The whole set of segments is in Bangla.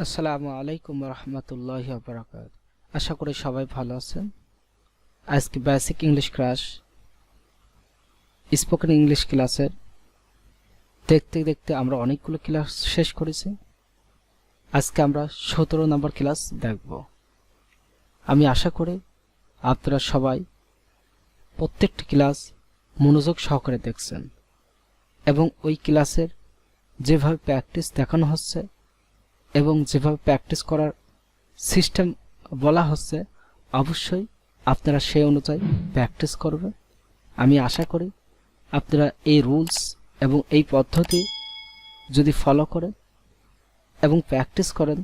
আসসালামু আলাইকুম রহমতুল্লাহি ওয়া আশা করি সবাই ভালো আছেন। আজকে basic English class spoken English ক্লাসের দেখতে দেখতে আমরা অনেকগুলো ক্লাস শেষ করেছি। আজকে আমরা 17 নম্বর ক্লাস দেখব। আমি আশা করি আপনারা সবাই প্রত্যেকটি ক্লাস মনোযোগ সহকারে দেখছেন এবং ওই ক্লাসের যেভাবে প্র্যাকটিস দেখানো হচ্ছে এবং যেভাবে প্র্যাকটিস করার সিস্টেম বলা হচ্ছে অবশ্যই আপনারা সেই অনুযায়ী প্র্যাকটিস করবেন। আমি আশা করি আপনারা এই রুলস এবং এই পদ্ধতি যদি ফলো করেন এবং প্র্যাকটিস করেন,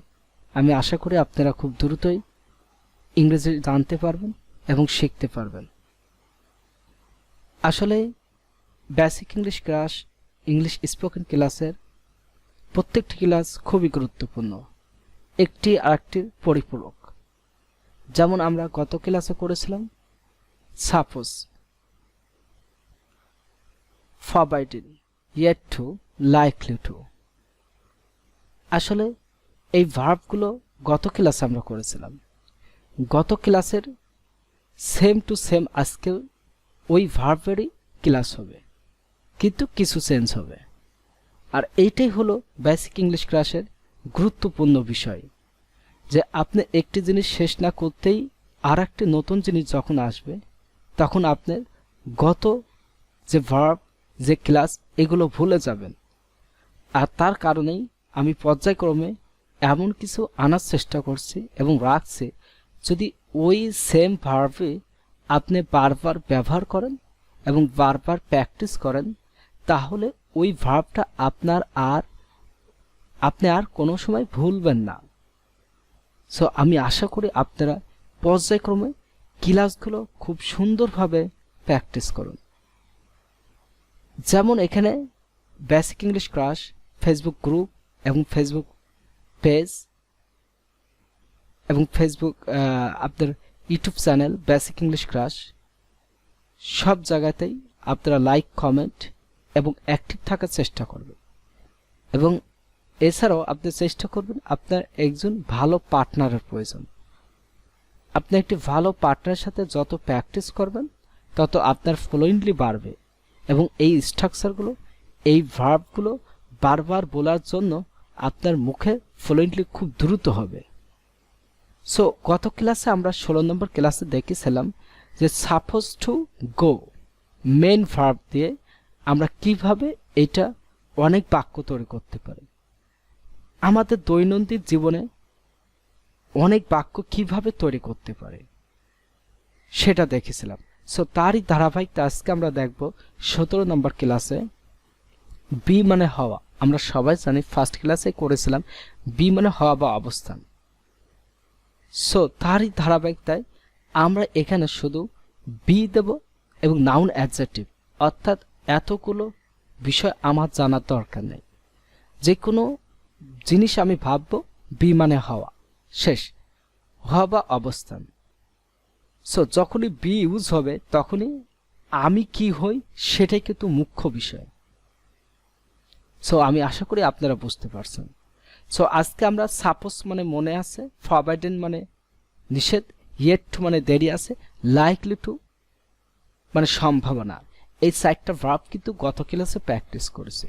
আমি আশা করি আপনারা খুব দ্রুতই ইংরেজি জানতে পারবেন এবং শিখতে পারবেন। আসলে basic English class English spoken ক্লাসের প্রত্যেকটি ক্লাস খুবই গুরুত্বপূর্ণ, একটি আরেকটির পরিপূরক। যেমন আমরা গত ক্লাসে করেছিলাম suppose, forbidden, yet to, likely to। আসলে এই ভার্বগুলো গত ক্লাসে আমরা করেছিলাম। গত ক্লাসের সেম টু সেম আজকে ওই ভার্বেরই ক্লাস হবে, কিন্তু কিছু চেঞ্জ হবে। আর এইটাই হলো বেসিক ইংলিশ ক্লাসের গুরুত্বপূর্ণ বিষয়, যে আপনি একটি জিনিস শেষ না করতেই আর একটি নতুন জিনিস যখন আসবে তখন আপনার গত যে ভার্ব যে ক্লাস এগুলো ভুলে যাবেন। আর তার কারণেই আমি পর্যায়ক্রমে এমন কিছু আনার চেষ্টা করছি এবং রাখছি, যদি ওই সেম ভার্বে আপনি বারবার ব্যবহার করেন এবং বারবার প্র্যাকটিস করেন, তাহলে ওই ভার্বটা আপনি আর কোনো সময় ভুলবেন না। সো আমি আশা করি আপনারা পর্যায়ক্রমে ক্লাসগুলো খুব সুন্দরভাবে প্র্যাকটিস করুন। যেমন এখানে basic English class Facebook group এবং ফেসবুক পেজ এবং ফেসবুক আপনার YouTube channel basic English class, সব জায়গাতেই আপনারা লাইক, কমেন্ট এবং অ্যাক্টিভ থাকার চেষ্টা করবেন। এবং এছাড়াও আপনি চেষ্টা করবেন, আপনার একজন ভালো পার্টনারের প্রয়োজন। আপনি একটি ভালো পার্টনারের সাথে যত প্র্যাকটিস করবেন তত আপনার ফ্লুয়েন্টলি বাড়বে এবং এই স্ট্রাকচারগুলো, এই ভার্বগুলো বারবার বলার জন্য আপনার মুখে ফ্লুয়েন্টলি খুব দ্রুত হবে। সো গত ক্লাসে আমরা 16 নম্বর ক্লাসে দেখেছিলাম যে suppose to go main verb দিয়ে আমরা কিভাবে এটা অনেক বাক্য তৈরি করতে পারি। আমাদের দৈনন্দিন জীবনে অনেক বাক্য কিভাবে তৈরি করতে পারে সেটা দেখেছিলাম। সো তারই ধারাবাহিকতা আজকে আমরা দেখব 17 নম্বর ক্লাসে বি মানে হওয়া। আমরা সবাই জানি ফার্স্ট ক্লাসে করেছিলাম বি মানে হওয়া বা অবস্থান। সো তারই ধারাবাহিকতায় আমরা এখানে শুধু বি দেব এবং নাউন অ্যাডজেক্টিভ, অর্থাৎ এতগুলো বিষয় আমার জানার দরকার নেই। যে কোনো জিনিস আমি ভাববো বি মানে হওয়া, শেষ, হওয়া বা অবস্থান। সো যখনই বি ইউজ হবে তখনই আমি কি হই সেটাই কিন্তু মুখ্য বিষয়। সো আমি আশা করি আপনারা বুঝতে পারছেন। সো আজকে আমরা সাপোজ মানে মনে আছে, ফরবাইডেন মানে নিষেধ, ইয়েট টু মানে দেরি আছে, লাইকলি টু মানে সম্ভাবনা। এই 4টা ভার্ব কিন্তু গত ক্লাসে প্র্যাকটিস করেছে।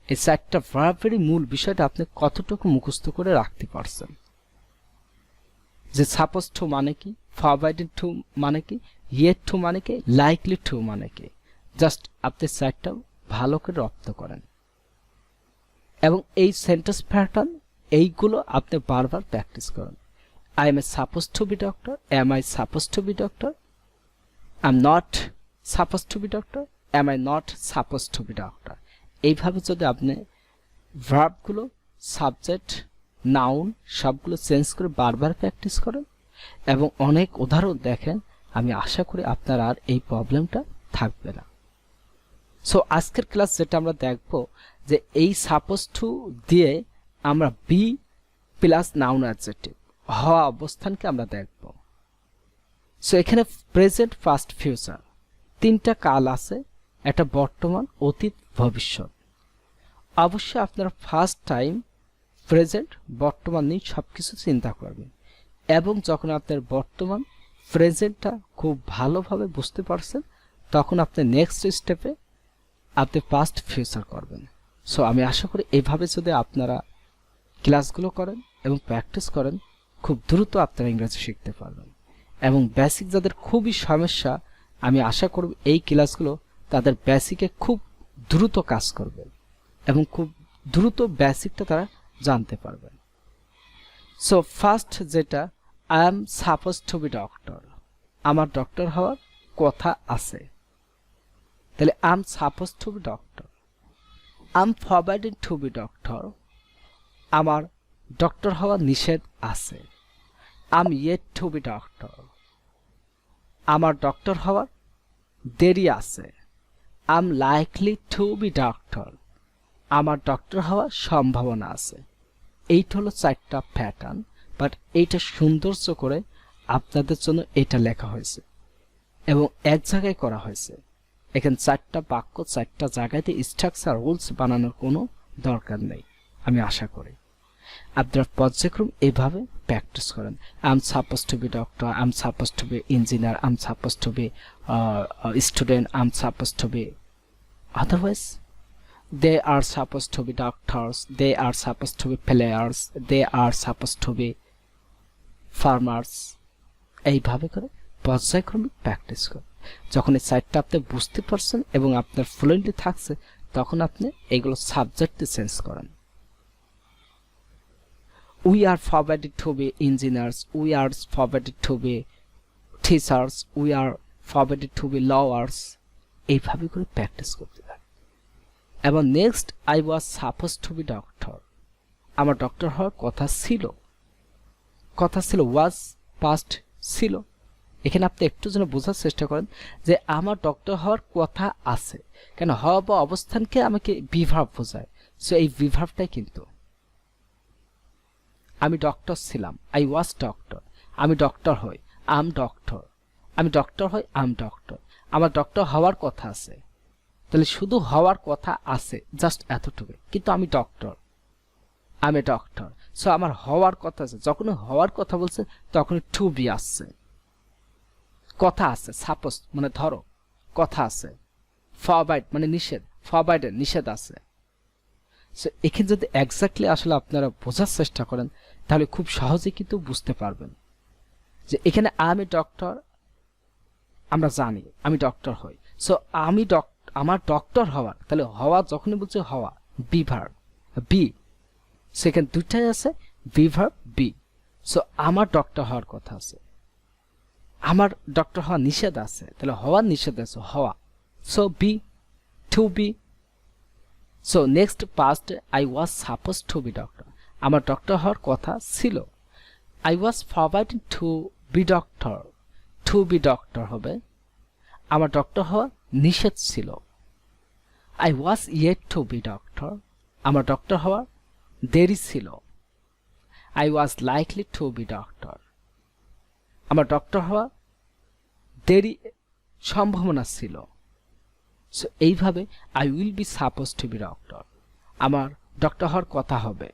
এই 4টা ভার্বেরই মূল বিষয়টা আপনি কতটুকু মুখস্থ করে রাখতে পারছেন, যে সাপোজ টু মানে কি, ফরবাইডেন টু মানে কি, ইয়েট টু মানে কি, লাইকলি টু মানে কি। জাস্ট আপনি 4টা ভালো করে রপ্ত করেন এবং এই সেন্টেন্স প্যাটার্ন এইগুলো আপনি বারবার প্র্যাকটিস করেন। I am a suppose to be doctor, am I suppose to be doctor, I am not suppose to be doctor, am I not suppose to be doctor. এইভাবে যদি আপনি ভার্বগুলো, সাবজেক্ট, নাউন সবগুলো চেঞ্জ করে বারবার প্র্যাকটিস করেন এবং অনেক উদাহরণ দেখেন, আমি আশা করি আপনার আর এই প্রবলেমটা থাকবে না। সো আজকের ক্লাস যেটা আমরা দেখব, যে এই সাপোজ টু দিয়ে আমরা বি প্লাস নাউন অ্যাডজেক্টিভ হওয়া অবস্থানকে আমরা দেখব। সো এখানে প্রেজেন্ট, পাস্ট, ফিউচার 3টা কাল আছে, একটা বর্তমান, অতীত, ভবিষ্যৎ। অবশ্যই আপনারা ফার্স্ট টাইম প্রেজেন্ট বর্তমান নিয়ে সব কিছু চিন্তা করবেন এবং যখন আপনার বর্তমান প্রেজেন্টটা খুব ভালোভাবে বুঝতে পারছেন তখন আপনি নেক্সট স্টেপে আপনি পাস্ট ফিউচার করবেন। সো আমি আশা করি এইভাবে যদি আপনারা ক্লাসগুলো করেন এবং প্র্যাকটিস করেন খুব দ্রুত আপনারা ইংরেজি শিখতে পারবেন এবং বেসিক যাদের খুবই সমস্যা আমি আশা করব এই ক্লাসগুলো তাদের বেসিকে খুব দ্রুত কাজ করবে এবং খুব দ্রুত বেসিকটা তারা জানতে পারবেন। সো ফার্স্ট যেটা I am suppose to be doctor, আমার ডক্টর হওয়ার কথা আছে, তাহলে I am suppose to be doctor. I am forbidden to be doctor, আমার ডক্টর হওয়া নিষেধ আছে। I am yet to be doctor, আমার ডক্টর হওয়ার দেরি আছে। I am likely to be doctor, আমার ডক্টর হওয়ার সম্ভাবনা আছে। এইটা হলো 4টা প্যাটার্ন, বাট এইটা সৌন্দর্য করে আপনাদের জন্য এটা লেখা হয়েছে এবং এক জায়গায় করা হয়েছে। এখানে 4টা বাক্য 4টা জায়গাতে স্ট্রাকচার রুলস বানানোর কোনো দরকার নেই। আমি আশা করি আপনারা পর্যায়ক্রম এভাবে প্র্যাকটিস করেন। I am suppose to be doctor, I am suppose to be engineer, I am suppose to be student, I am suppose to be otherwise they are supposed to be doctors, they are supposed to be players, they are supposed to be farmers। এইভাবে করে পর্যায়ক্রমিক প্র্যাকটিস করুন। যখন এই সাইডটা আপনি বুঝতে পারছেন এবং আপনার ফ্লুয়েন্টলি থাকছে তখন আপনি এগুলো সাবজেক্টে চেঞ্জ করেন। We are forbidden to be engineers, we are forbidden to be teachers, we are forbidden to be lawyers। এইভাবে করে প্র্যাকটিস করতে থাকে। এবং next I was suppose to be doctor, আমার ডক্টর হওয়ার কথা ছিল। ওয়াজ পাস্ট ছিল। এখানে আপনি একটু যেন বোঝার চেষ্টা করেন যে আমার ডক্টর হওয়ার কথা আছে, কেন হওয়া বা অবস্থানকে আমাকে বিভার্ব বোঝায়। সো এই বিভার্বটাই কিন্তু আমি ডক্টর ছিলাম, আই ওয়াজ ডক্টর, আমি ডক্টর হই, আম ডক্টর, আমি ডক্টর হই, আম ডক্টর, আমার ডক্টর হওয়ার কথা আছে। তাহলে শুধু হওয়ার কথা আছে জাস্ট এতটুকু, কিন্তু আমি ডক্টর, আমি ডক্টর। সো আমার হওয়ার কথা আছে। যখন হওয়ার কথা বলছে তখন টু বি আসছে, কথা আছে। সাপোজ মানে ধরো কথা আছে। ফরবাইড মানে নিষেধ, ফরবাইডেন নিষেধ আছে। সো এখানে যদি এক্স্যাক্টলি আসলে আপনারা বোঝার চেষ্টা করেন তাহলে খুব সহজে কিন্তু বুঝতে পারবেন যে এখানে আমি ডক্টর, আমরা জানি আমি ডক্টর হই। সো আমি আমার ডক্টর হওয়ার, তাহলে হওয়া যখনই বলছে হওয়া বিভার্ব বি, সেখানে দুইটাই আছে বিভার্ব বি। সো আমার ডক্টর হওয়ার কথা আছে, আমার ডক্টর হওয়া নিষেধ আছে, তাহলে হওয়ার নিষেধ আছে হওয়া। So be to be. So next past I was suppose to be doctor, আমার ডক্টর হওয়ার কথা ছিল। I was forbidden to be doctor, to be doctor হবে আমার ডক্টর হওয়া নিষেধ ছিল। I was yet to be doctor, আমার ডক্টর হওয়ার দেরি ছিল। I was likely to be doctor, আমার ডক্টর হওয়া দেরি সম্ভাবনা ছিল। সো এইভাবে I will be suppose to be doctor, আমার ডক্টর হওয়ার কথা হবে।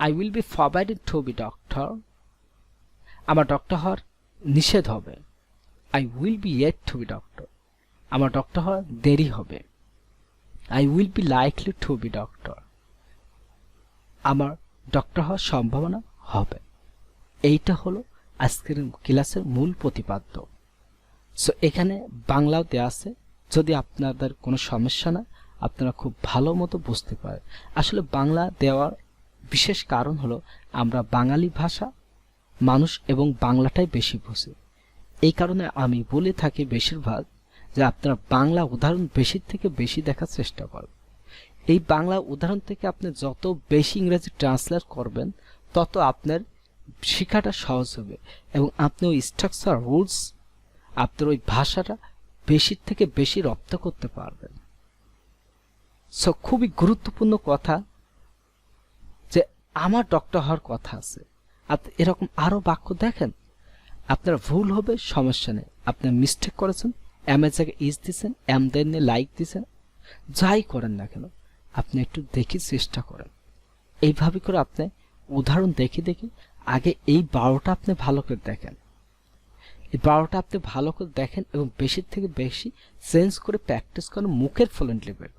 I will be forbidden to be doctor, আমার ডক্টর হওয়ার নিষেধ হবে। I will be yet to be doctor, আমার ডক্টর হওয়ার দেরি হবে। I will be likely to be doctor, আমার ডক্টর হওয়ার সম্ভাবনা হবে। এইটা হলো আজকের ক্লাসের মূল প্রতিপাদ্য। সো এখানে বাংলাও দেওয়া আছে, যদি আপনাদের কোনো সমস্যা না আপনারা খুব ভালো মতো বুঝতে পারেন। আসলে বাংলা দেওয়ার বিশেষ কারণ হলো আমরা বাঙালি ভাষা মানুষ এবং বাংলাটাই বেশি বুঝি। এই কারণে আমি বলে থাকি বেশিরভাগ যে আপনারা বাংলা উদাহরণ বেশি থেকে বেশি দেখার চেষ্টা করবেন। এই বাংলা উদাহরণ থেকে আপনি যত বেশি ইংরেজি ট্রান্সলেট করবেন তত আপনার শেখাটা সহজ হবে এবং আপনি ওই স্ট্রাকচার রুলস আপনার ওই ভাষাটা বেশি থেকে বেশি রপ্ত করতে পারবেন। সো খুবই গুরুত্বপূর্ণ কথা যে আমার ডক্টর হওয়ার কথা আছে। আপনি এরকম আরো বাক্য দেখেন, আপনার ভুল হবে সমস্যা নেই, আপনার মিস্টেক করেছেন, এম এর জায়গায় ইজ দিচ্ছেন, এম দেন লাইক দিচ্ছেন, যাই করেন না কেন আপনি একটু দেখে চেষ্টা করেন এইভাবে করে আপনি উদাহরণ দেখে দেখে আগে এই 12টা আপনি ভালো করে দেখেন। এই 12টা আপনি ভালো করে দেখেন এবং বেশি থেকে বেশি চেঞ্জ করে প্র্যাকটিস করেন মুখের ফ্লুয়েন্টলি বের।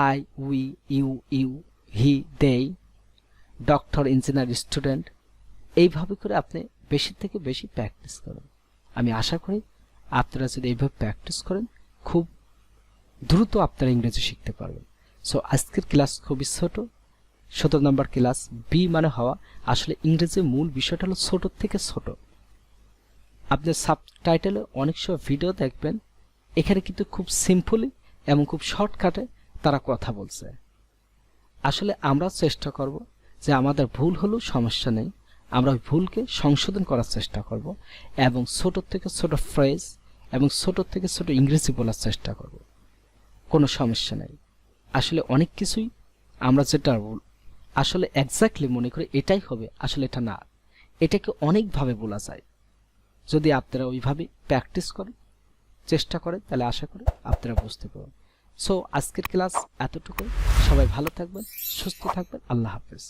I, we, you, he, they, doctor, engineer, student, এইভাবে করে আপনি বেশি থেকে বেশি প্র্যাকটিস করেন। আমি আশা করি আপনারা যদি এইভাবে প্র্যাকটিস করেন খুব দ্রুত আপনারা ইংরেজি শিখতে পারবেন। সো আজকের ক্লাস খুবই ছোট, 17 নম্বর ক্লাস, বি মানে হওয়া। আসলে ইংরেজির মূল বিষয়টা হলো ছোট থেকে ছোট। আপনি সাবটাইটেলে অনেক সময় ভিডিও দেখবেন, এখানে কিন্তু খুব সিম্পলি এবং খুব শর্টকাটে তারা কথা বলছে। আসলে আমরা চেষ্টা করব যে আমাদের ভুল হলেও সমস্যা নেই, আমরা ওই ভুলকে সংশোধন করার চেষ্টা করব এবং ছোট থেকে ছোট ফ্রেজ এবং ছোট থেকে ছোট ইংরেজি বলার চেষ্টা করব। কোনো সমস্যা নেই। আসলে অনেক কিছুই আমরা যেটা আসলে এক্স্যাক্টলি মনে করি এটাই হবে, আসলে এটা না, এটাকে অনেকভাবে বলা যায়। যদি আপনারা ওইভাবে প্র্যাকটিস করেন, চেষ্টা করেন, তাহলে আশা করি আপনারা বুঝতে পারবেন। সো আজকের ক্লাস এতটুকু। সবাই ভালো থাকবেন, সুস্থ থাকবেন। আল্লাহ হাফেজ।